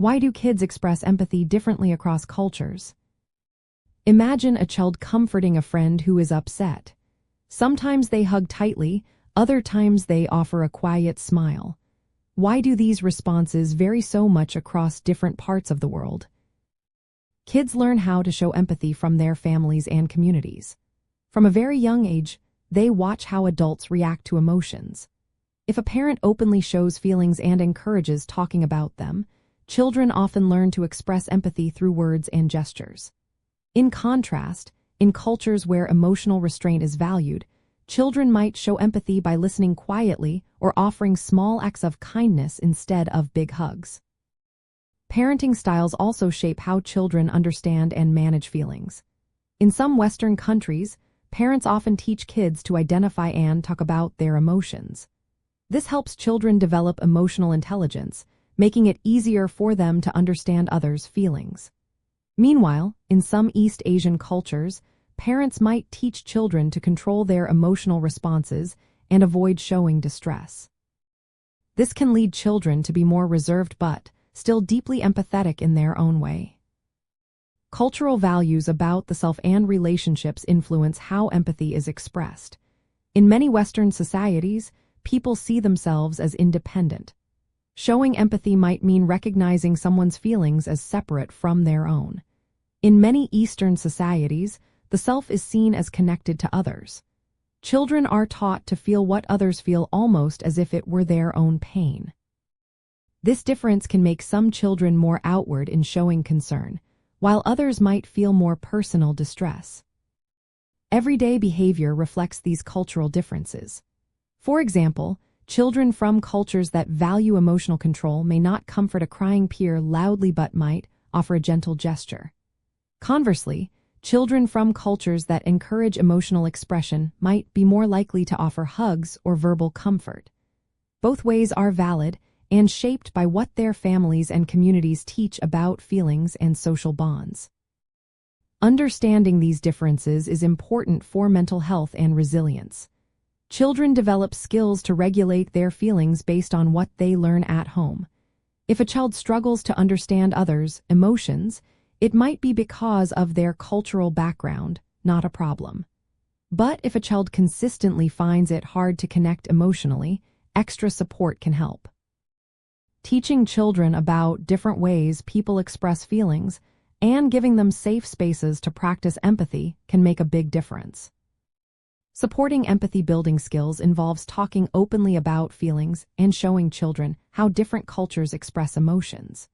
Why do kids express empathy differently across cultures? Imagine a child comforting a friend who is upset. Sometimes they hug tightly, other times they offer a quiet smile. Why do these responses vary so much across different parts of the world? Kids learn how to show empathy from their families and communities. From a very young age, they watch how adults react to emotions. If a parent openly shows feelings and encourages talking about them, children often learn to express empathy through words and gestures. In contrast, in cultures where emotional restraint is valued, children might show empathy by listening quietly or offering small acts of kindness instead of big hugs. Parenting styles also shape how children understand and manage feelings. In some Western countries, parents often teach kids to identify and talk about their emotions. This helps children develop emotional intelligence, making it easier for them to understand others' feelings. Meanwhile, in some East Asian cultures, parents might teach children to control their emotional responses and avoid showing distress. This can lead children to be more reserved but still deeply empathetic in their own way. Cultural values about the self and relationships influence how empathy is expressed. In many Western societies, people see themselves as independent. Showing empathy might mean recognizing someone's feelings as separate from their own. In many Eastern societies, the self is seen as connected to others. Children are taught to feel what others feel almost as if it were their own pain. This difference can make some children more outward in showing concern, while others might feel more personal distress. Everyday behavior reflects these cultural differences. For example, children from cultures that value emotional control may not comfort a crying peer loudly but might offer a gentle gesture. Conversely, children from cultures that encourage emotional expression might be more likely to offer hugs or verbal comfort. Both ways are valid and shaped by what their families and communities teach about feelings and social bonds. Understanding these differences is important for mental health and resilience. Children develop skills to regulate their feelings based on what they learn at home. If a child struggles to understand others' emotions, it might be because of their cultural background, not a problem. But if a child consistently finds it hard to connect emotionally, extra support can help. Teaching children about different ways people express feelings and giving them safe spaces to practice empathy can make a big difference. Supporting empathy-building skills involves talking openly about feelings and showing children how different cultures express emotions.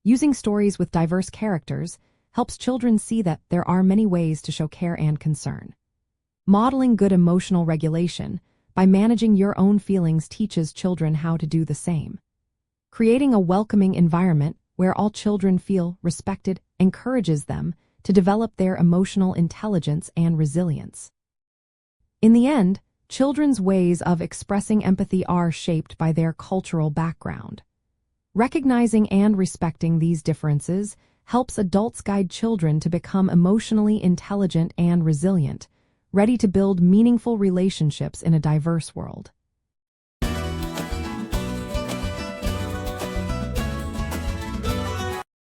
Using stories with diverse characters helps children see that there are many ways to show care and concern. Modeling good emotional regulation by managing your own feelings teaches children how to do the same. Creating a welcoming environment where all children feel respected encourages them to develop their emotional intelligence and resilience. In the end, children's ways of expressing empathy are shaped by their cultural background. Recognizing and respecting these differences helps adults guide children to become emotionally intelligent and resilient, ready to build meaningful relationships in a diverse world.